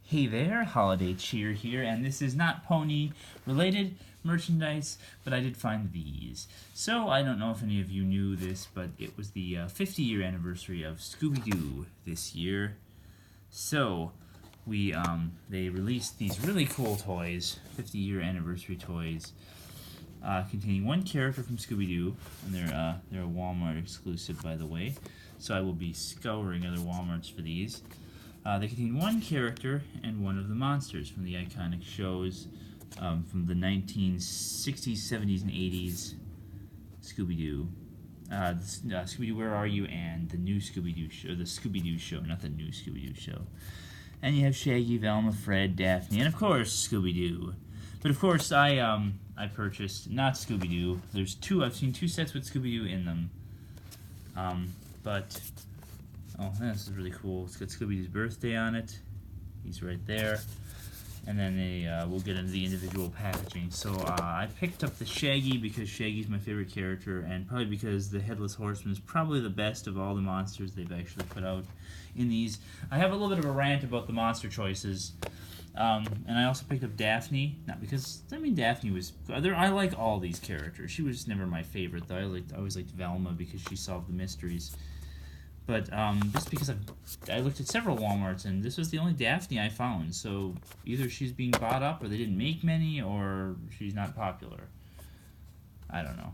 Hey there, Holiday Cheer here, and this is not pony-related merchandise, but I did find these. So, I don't know if any of you knew this, but it was the 50-year anniversary of Scooby Doo this year. So, they released these really cool toys, 50-year anniversary toys, containing one character from Scooby Doo, and they're a Walmart exclusive, by the way. So I will be scouring other Walmarts for these. They contain one character and one of the monsters from the iconic shows from the 1960s, 70s, and 80s Scooby-Doo. Scooby-Doo, Where Are You? And the new Scooby-Doo show, the Scooby-Doo show, not the new Scooby-Doo show. And you have Shaggy, Velma, Fred, Daphne, and of course Scooby-Doo. But of course I purchased not Scooby-Doo. I've seen two sets with Scooby-Doo in them. Oh, this is really cool. It's got Scooby-Doo's birthday on it. He's right there. And then we'll get into the individual packaging. So I picked up the Shaggy because Shaggy's my favorite character, and probably because the Headless Horseman is probably the best of all the monsters they've actually put out in these. I have a little bit of a rant about the monster choices. And I also picked up Daphne, not because, Daphne was, I like all these characters. She was never my favorite, though. I always liked Velma because she solved the mysteries. But just because I looked at several Walmarts, and this was the only Daphne I found. So either she's being bought up, or they didn't make many, or she's not popular. I don't know.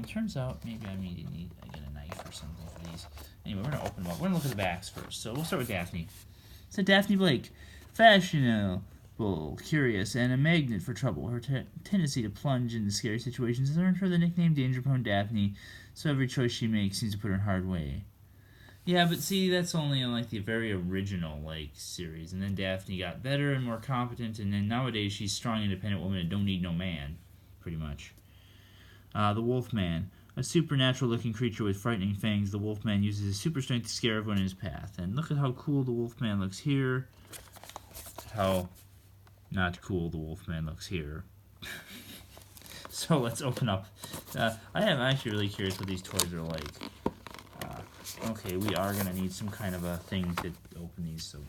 Turns out maybe I get a knife or something for these. Anyway, we're gonna open them up. We're gonna look at the backs first. So we'll start with Daphne. So Daphne Blake, fashionable, curious, and a magnet for trouble. Her tendency to plunge into scary situations has earned her the nickname Danger-Prone Daphne. So every choice she makes seems to put her in hard way. Yeah, but see, that's only in, the very original, series. And then Daphne got better and more competent, and then nowadays she's a strong, independent woman and don't need no man, pretty much. The Wolfman. A supernatural-looking creature with frightening fangs, the Wolfman uses his super strength to scare everyone in his path. And look at how cool the Wolfman looks here. How not cool the Wolfman looks here. So let's open up. I am actually really curious what these toys are like. Okay, we are going to need some kind of a thing to open these, so...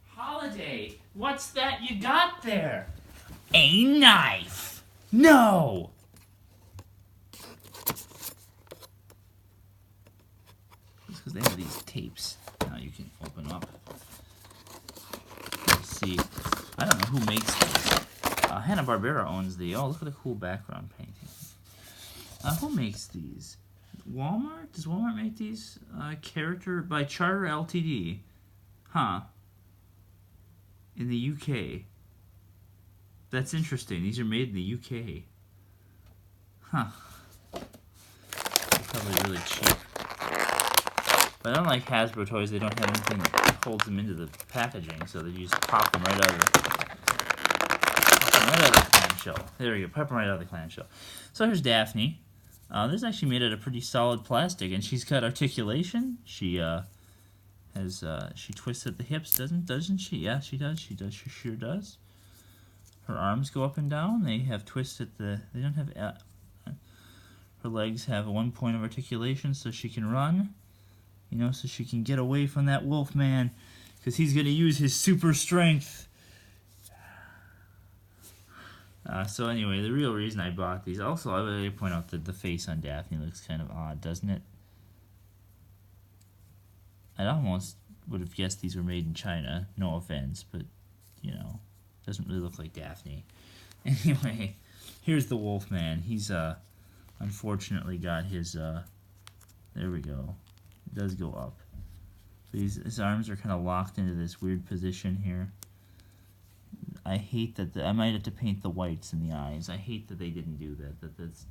Holiday, what's that you got there? A knife! No! It's because they have these tapes. Now you can open up. Let's see. I don't know who makes these. Hanna-Barbera owns the... Oh, look at the cool background painting. Who makes these? Walmart? Does Walmart make these? Character by Charter Ltd. Huh. In the UK. That's interesting. These are made in the UK. Huh. They're probably really cheap. But unlike Hasbro toys, they don't have anything that holds them into the packaging, so they just pop them right out of the clamshell. There we go, pop them right out of the clamshell. So here's Daphne. This is actually made out of pretty solid plastic, and she's got articulation. She she twists at the hips, doesn't she? Yeah, she does. She sure does. Her arms go up and down. They have twists at the... They don't have... her legs have one point of articulation, so she can run. You know, so she can get away from that Wolfman, because he's going to use his super strength. So anyway, the real reason I bought these... Also, I would point out that the face on Daphne looks kind of odd, doesn't it? I almost would have guessed these were made in China. No offense, but, you know, doesn't really look like Daphne. Anyway, here's the Wolfman. He's, unfortunately got his, there we go. It does go up. His arms are kind of locked into this weird position here. I hate that I might have to paint the whites in the eyes. I hate that they didn't do that.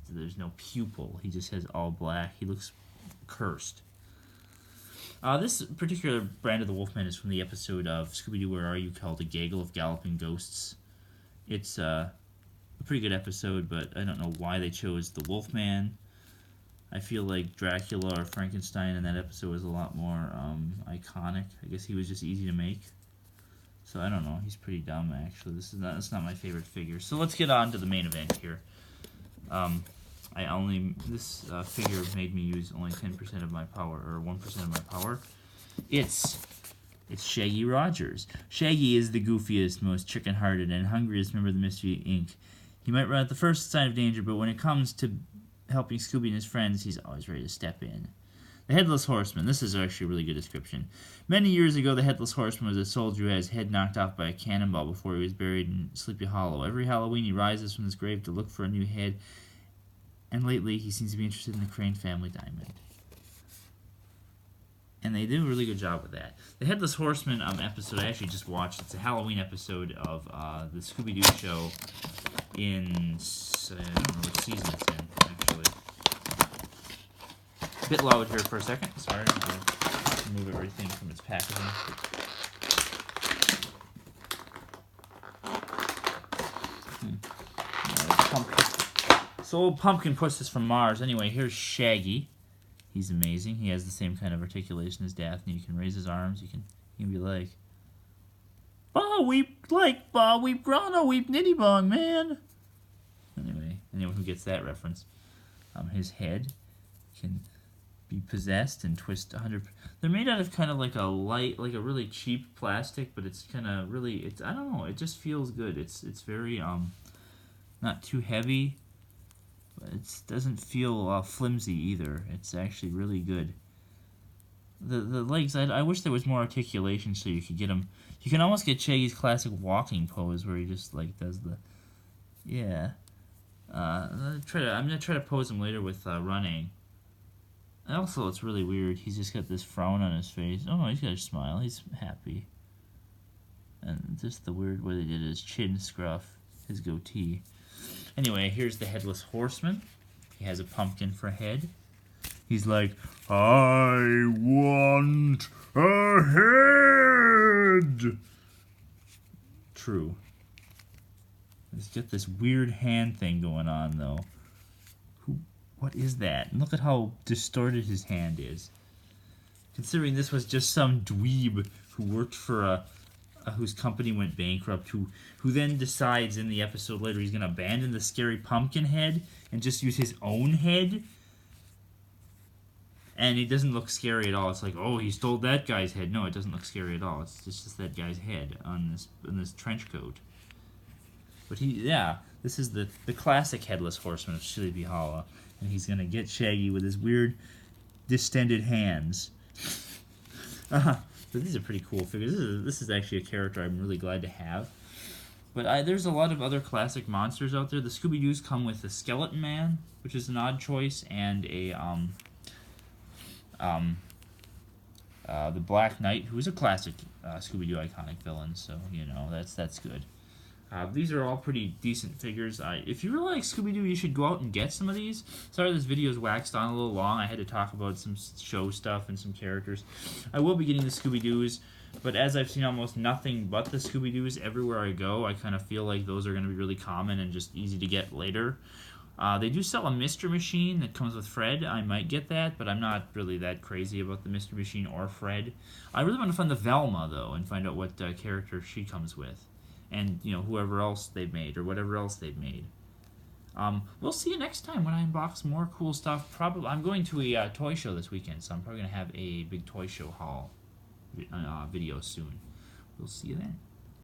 There's no pupil. He just has all black. He looks cursed. This particular brand of the Wolfman is from the episode of Scooby Doo, Where Are You? Called A Gaggle of Galloping Ghosts. It's a pretty good episode, but I don't know why they chose the Wolfman. I feel like Dracula or Frankenstein in that episode was a lot more iconic. I guess he was just easy to make. So I don't know. He's pretty dumb, actually. That's not my favorite figure. So let's get on to the main event here. this figure made me use only 10% of my power, or 1% of my power. It's Shaggy Rogers. Shaggy is the goofiest, most chicken-hearted, and hungriest member of the Mystery Inc. He might run at the first sign of danger, but when it comes to helping Scooby and his friends, he's always ready to step in. The Headless Horseman. This is actually a really good description. Many years ago, the Headless Horseman was a soldier who had his head knocked off by a cannonball before he was buried in Sleepy Hollow. Every Halloween, he rises from his grave to look for a new head, and lately, he seems to be interested in the Crane family diamond. And they do a really good job with that. The Headless Horseman episode I actually just watched. It's a Halloween episode of the Scooby Doo show in, I don't know which season it's in, actually. A bit loud here for a second. Sorry, I'll remove everything from its packaging. So old Pumpkin Puss is from Mars. Anyway, here's Shaggy. He's amazing. He has the same kind of articulation as Daphne. You can raise his arms. You can be like, "Bow weep like bow weep grana weep nitty bong man." Anyway, anyone who gets that reference, his head can be possessed and twist 100. They're made out of kind of like a really cheap plastic, but it's kind of really, I don't know. It just feels good. It's very not too heavy. It doesn't feel flimsy either. It's actually really good. The legs, I wish there was more articulation so you could get them. You can almost get Shaggy's classic walking pose where he just like does the, yeah. I'm gonna try to pose him later with running. And also, it's really weird. He's just got this frown on his face. Oh no, he's got a smile. He's happy. And just the weird way they did his chin scruff, his goatee. Anyway, here's the Headless Horseman. He has a pumpkin for a head. He's like, "I want a head." True. He's got this weird hand thing going on, though. What is that? And look at how distorted his hand is. Considering this was just some dweeb who worked for whose company went bankrupt, who then decides in the episode later he's going to abandon the scary pumpkin head and just use his own head. And he doesn't look scary at all. It's like, oh, he stole that guy's head. No, it doesn't look scary at all. It's just that guy's head on this trench coat. But this is the classic Headless Horseman of Sleepy Hollow. And he's going to get Shaggy with his weird distended hands. But these are pretty cool figures. This is actually a character I'm really glad to have. But there's a lot of other classic monsters out there. The Scooby Doos come with the Skeleton Man, which is an odd choice, and the Black Knight, who is a classic Scooby Doo iconic villain. So that's good. These are all pretty decent figures. If you really like Scooby Doo, you should go out and get some of these. Sorry this video is waxed on a little long. I had to talk about some show stuff and some characters. I will be getting the Scooby Doos, but as I've seen almost nothing but the Scooby Doos everywhere I go, I kind of feel like those are going to be really common and just easy to get later. They do sell a Mystery Machine that comes with Fred. I might get that, but I'm not really that crazy about the Mystery Machine or Fred. I really want to find the Velma, though, and find out what character she comes with. And, whoever else they've made, or whatever else they've made. We'll see you next time when I unbox more cool stuff. Probably, I'm going to a toy show this weekend, so I'm probably going to have a big toy show haul video soon. We'll see you then.